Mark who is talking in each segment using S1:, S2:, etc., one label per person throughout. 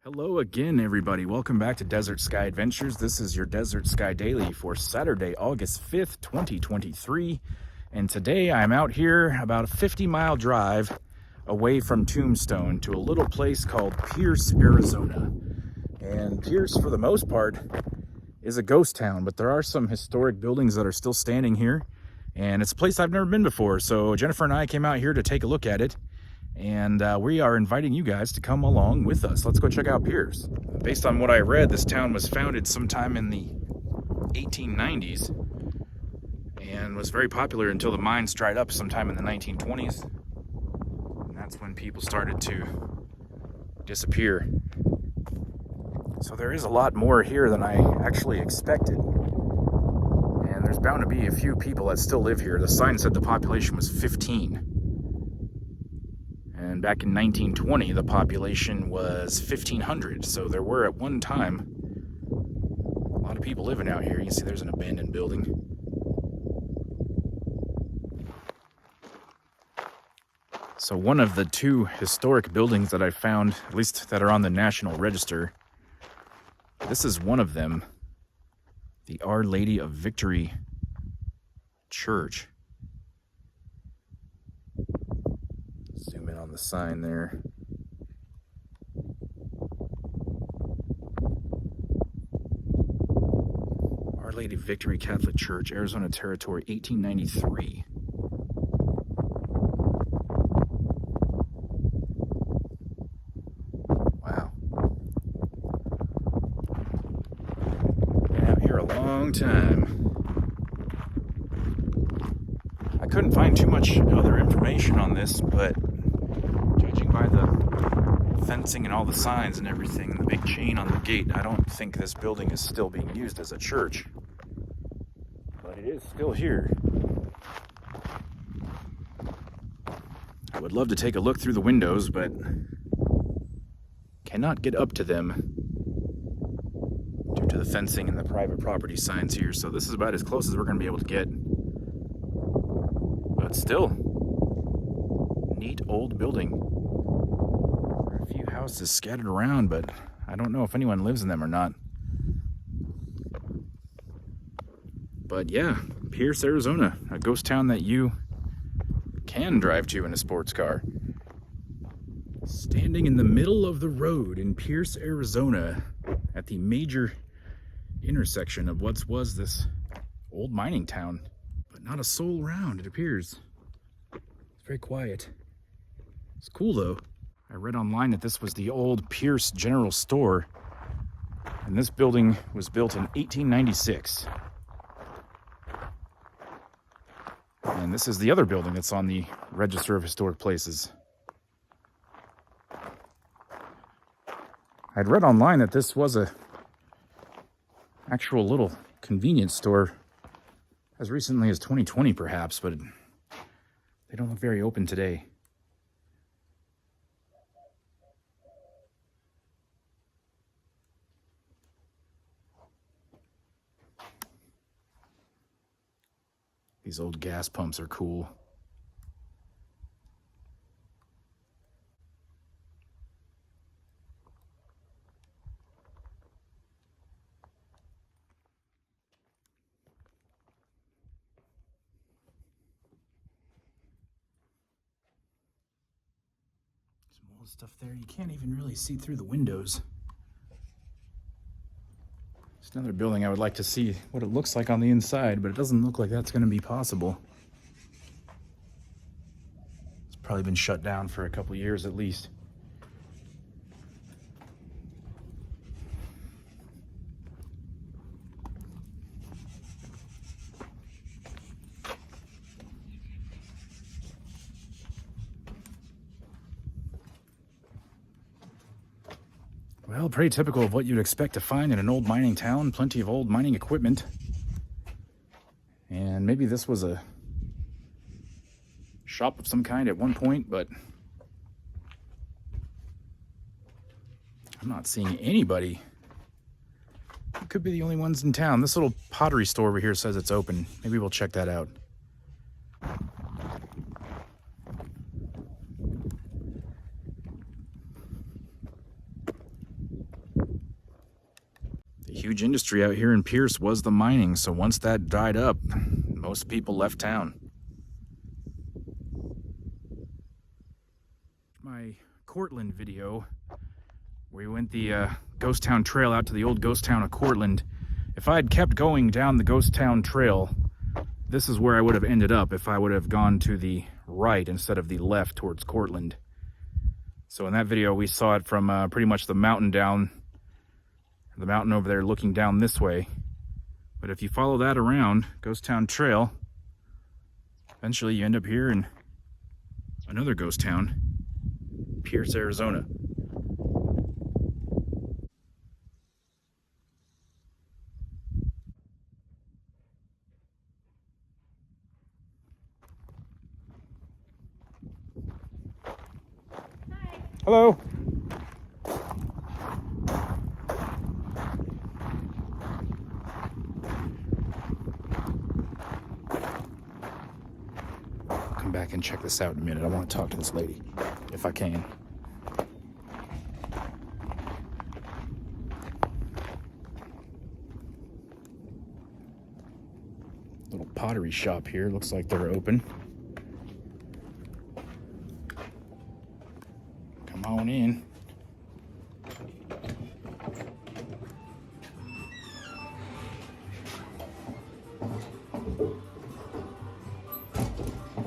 S1: Hello again, everybody. Welcome back to Desert Sky Adventures. This is your Desert Sky Daily for Saturday, August 5th, 2023. And today I'm out here about a 50-mile drive away from Tombstone to a little place called Pearce, Arizona. And Pearce, for the most part, is a ghost town, but there are some historic buildings that are still standing here. And it's a place I've never been before. So Jennifer and I came out here to take a look at it. And we are inviting you guys to come along with us. Let's go check out Pearce. Based on what I read, this town was founded sometime in the 1890s and was very popular until the mines dried up sometime in the 1920s. And that's when people started to disappear. So there is a lot more here than I actually expected. And there's bound to be a few people that still live here. The sign said the population was 15. And back in 1920, the population was 1,500. So there were at one time a lot of people living out here. You can see there's an abandoned building. So one of the two historic buildings that I found, at least that are on the National Register, this is one of them, the Our Lady of Victory Church. Zoom in on the sign there. Our Lady of Victory Catholic Church, Arizona Territory, 1893. Wow. Been out here a long time. I couldn't find too much other information on this, but judging by the fencing and all the signs and everything, and the big chain on the gate, I don't think this building is still being used as a church. But it is still here. I would love to take a look through the windows, but cannot get up to them due to the fencing and the private property signs here. So this is about as close as we're going to be able to get. But still, neat old building. There are a few houses scattered around, but I don't know if anyone lives in them or not. But yeah, Pearce, Arizona, a ghost town that you can drive to in a sports car. Standing in the middle of the road in Pearce, Arizona, at the major intersection of what was this old mining town. But not a soul around, it appears. It's very quiet. It's cool though. I read online that this was the old Pearce General Store, and this building was built in 1896. And this is the other building that's on the Register of Historic Places. I'd read online that this was a actual little convenience store as recently as 2020 perhaps, but they don't look very open today. These old gas pumps are cool. Some old stuff there. You can't even really see through the windows. It's another building I would like to see what it looks like on the inside, but it doesn't look like that's going to be possible. It's probably been shut down for a couple years at least. Well, pretty typical of what you'd expect to find in an old mining town. Plenty of old mining equipment. And maybe this was a shop of some kind at one point, but I'm not seeing anybody. It could be the only ones in town. This little pottery store over here says it's open. Maybe we'll check that out. huge industry out here in Pearce was the mining, so once that died up, most people left town. My Cortland video, where we went the ghost town trail out to the old ghost town of Cortland. If I had kept going down the ghost town trail, this is where I would have ended up if I would have gone to the right instead of the left towards Cortland. So in that video, we saw it from pretty much the mountain down, the mountain over there looking down this way. But if you follow that around, Ghost Town Trail, eventually you end up here in another ghost town, Pearce, Arizona.
S2: Hi.
S1: Hello. Come back and check this out in a minute. I want to talk to this lady, if I can. Little pottery shop here. Looks like they're open. Come on in.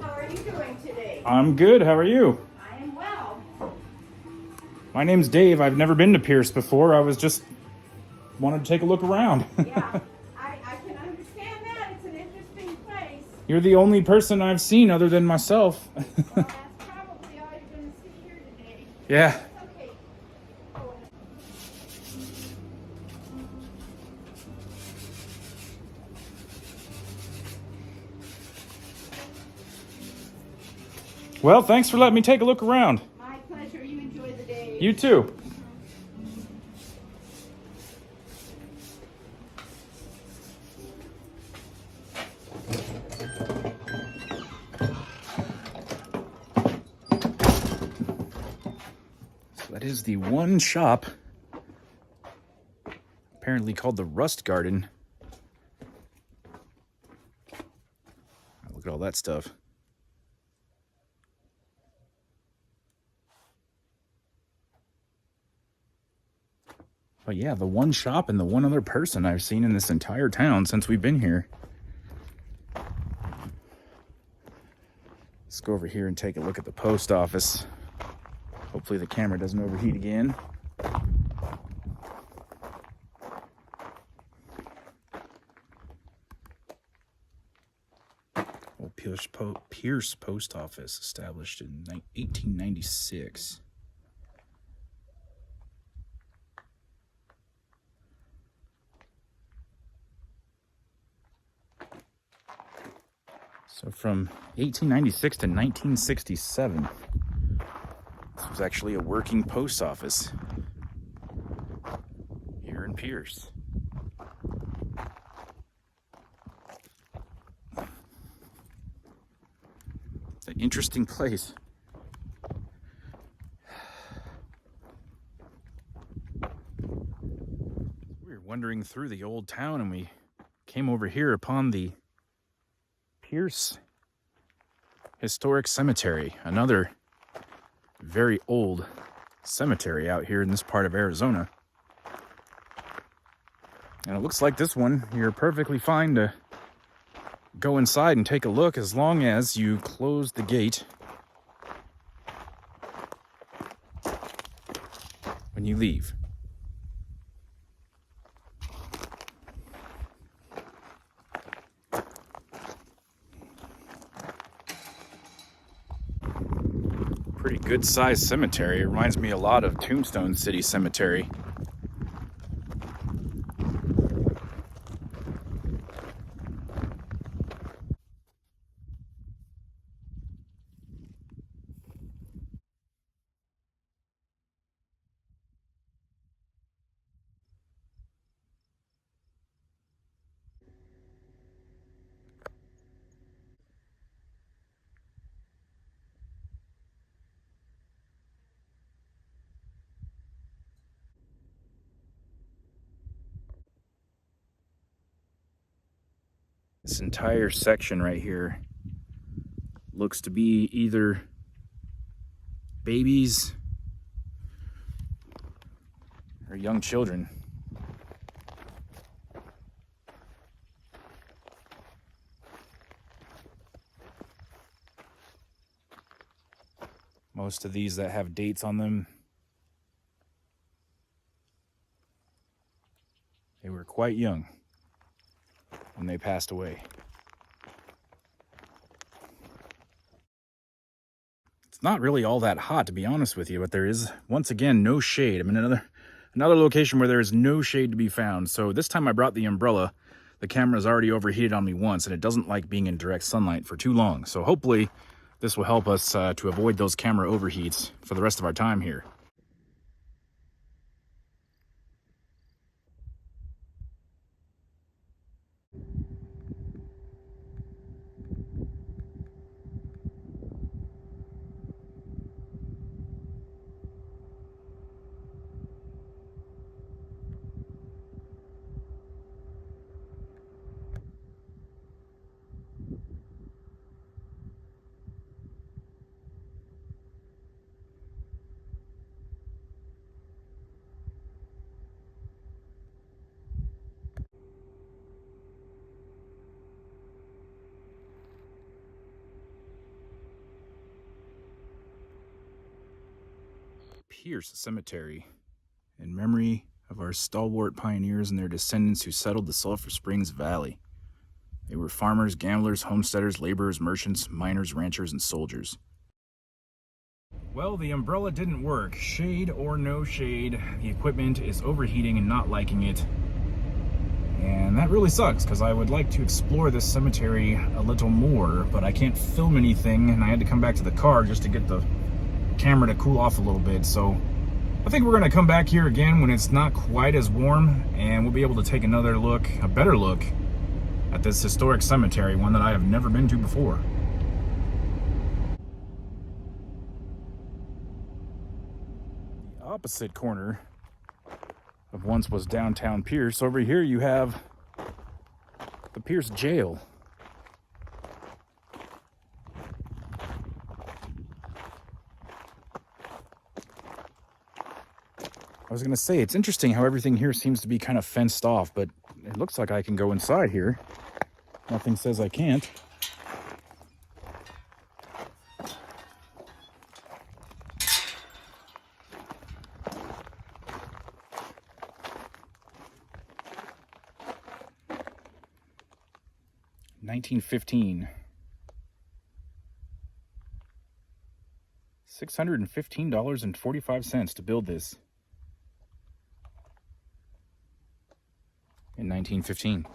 S2: How are you doing today?
S1: I'm good. How are you?
S2: I am well.
S1: My name's Dave. I've never been to Pearce before. I was just wanted to take a look around.
S2: Yeah, I can understand that. It's an interesting place.
S1: You're the only person I've seen other than myself.
S2: Well, that's probably all you're going to see here today.
S1: Yeah.
S2: Okay. Go ahead.
S1: Well, thanks for letting me take a look around.
S2: My pleasure. You enjoy the day.
S1: You too. So that is the one shop, apparently called the Rust Garden. Look at all that stuff. But yeah, the one shop and the one other person I've seen in this entire town since we've been here. Let's go over here and take a look at the post office. Hopefully the camera doesn't overheat again. Old Pearce Post Office, established in 1896. So from 1896 to 1967, this was actually a working post office here in Pearce. It's an interesting place. We were wandering through the old town and we came over here upon the Pearce Historic Cemetery, another very old cemetery out here in this part of Arizona. And it looks like this one, you're perfectly fine to go inside and take a look as long as you close the gate when you leave. Pretty good sized cemetery. It reminds me a lot of Tombstone City Cemetery. This entire section right here looks to be either babies or young children. Most of these that have dates on them, they were quite young when they passed away. It's not really all that hot, to be honest with you, but there is, once again, no shade. I'm in another location where there is no shade to be found. So this time I brought the umbrella. The camera's already overheated on me once, and it doesn't like being in direct sunlight for too long. So hopefully this will help us to avoid those camera overheats for the rest of our time here. Pearce Cemetery, in memory of our stalwart pioneers and their descendants who settled the Sulphur Springs Valley. They were farmers, gamblers, homesteaders, laborers, merchants, miners, ranchers, and soldiers. Well, the umbrella didn't work. Shade or no shade, the equipment is overheating and not liking it. And that really sucks, because I would like to explore this cemetery a little more, but I can't film anything, and I had to come back to the car just to get the camera to cool off a little bit. So I think we're going to come back here again when it's not quite as warm, and we'll be able to take another look, a better look, at this historic cemetery, one that I have never been to before. The opposite corner of once was downtown Pearce. Over here you have the Pearce Jail. I was gonna say, it's interesting how everything here seems to be kind of fenced off, but it looks like I can go inside here. Nothing says I can't. $1915. $615.45 to build this in 1915.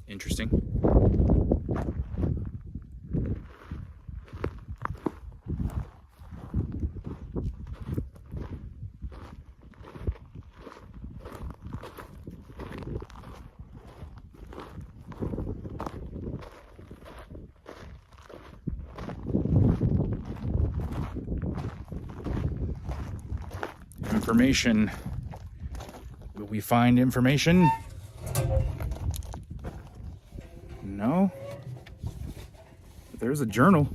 S1: Interesting. Information. Will we find information? No. But there's a journal.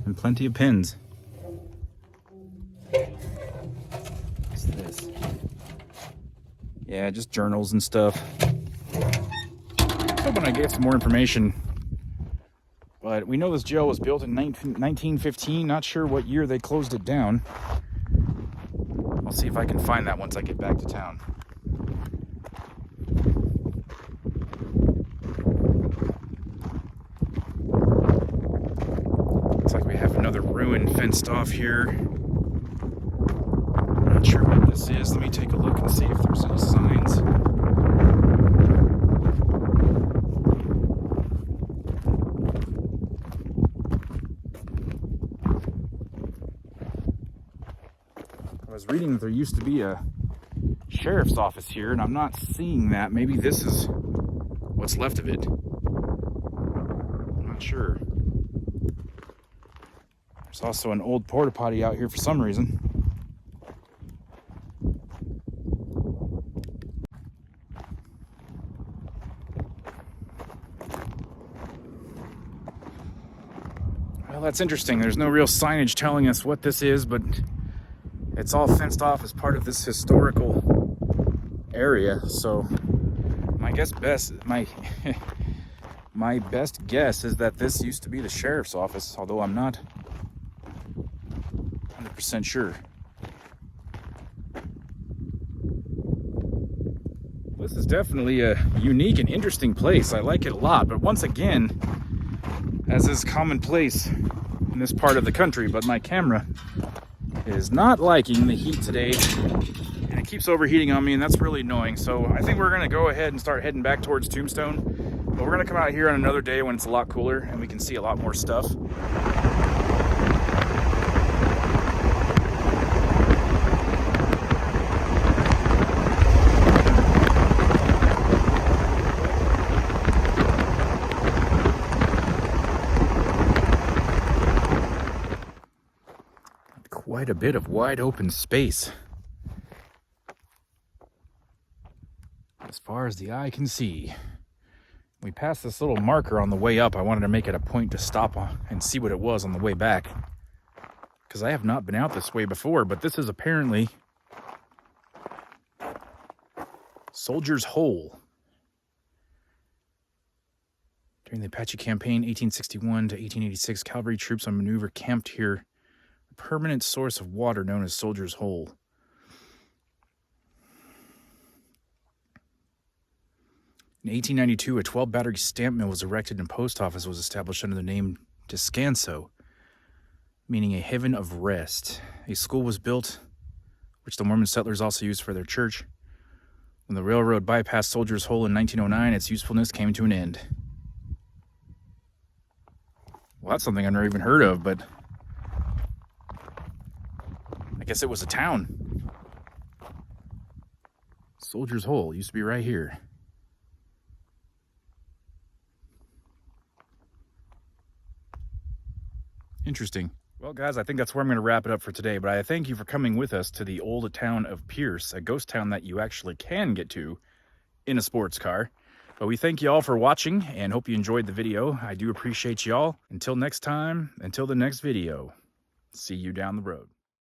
S1: And plenty of pens. What's this? Yeah, just journals and stuff. Hoping I get some more information. But we know this jail was built in 1915. Not sure what year they closed it down. I'll see if I can find that once I get back to town. Looks like we have another ruin fenced off here. Not sure what this is. Let me take a look and see if there's any signs. that there used to be a sheriff's office here, and I'm not seeing that. Maybe this is what's left of it. I'm not sure. There's also an old porta potty out here for some reason. Well, that's interesting. There's no real signage telling us what this is, but it's all fenced off as part of this historical area. So my best guess is that this used to be the sheriff's office, although I'm not 100% sure. This is definitely a unique and interesting place. I like it a lot, but once again, as is commonplace in this part of the country, but my camera is not liking the heat today, and it keeps overheating on me, and that's really annoying. So I think we're gonna go ahead and start heading back towards Tombstone, but we're gonna come out here on another day when it's a lot cooler and we can see a lot more stuff. Quite a bit of wide open space as far as the eye can see. We passed this little marker on the way up. I wanted to make it a point to stop and see what it was on the way back, because I have not been out this way before, but this is apparently Soldier's Hole. During the Apache Campaign 1861 to 1886, cavalry troops on maneuver camped here. Permanent source of water known as Soldier's Hole. In 1892, a 12-battery stamp mill was erected and a post office was established under the name Descanso, meaning a haven of rest. A school was built, which the Mormon settlers also used for their church. When the railroad bypassed Soldier's Hole in 1909, its usefulness came to an end. Well, that's something I've never even heard of, but I guess it was a town. Soldier's Hole used to be right here. Interesting. Well, guys, I think that's where I'm going to wrap it up for today, but I thank you for coming with us to the old town of Pearce, a ghost town that you actually can get to in a sports car. But we thank you all for watching and hope you enjoyed the video. I do appreciate y'all. Until next time, until the next video, see you down the road.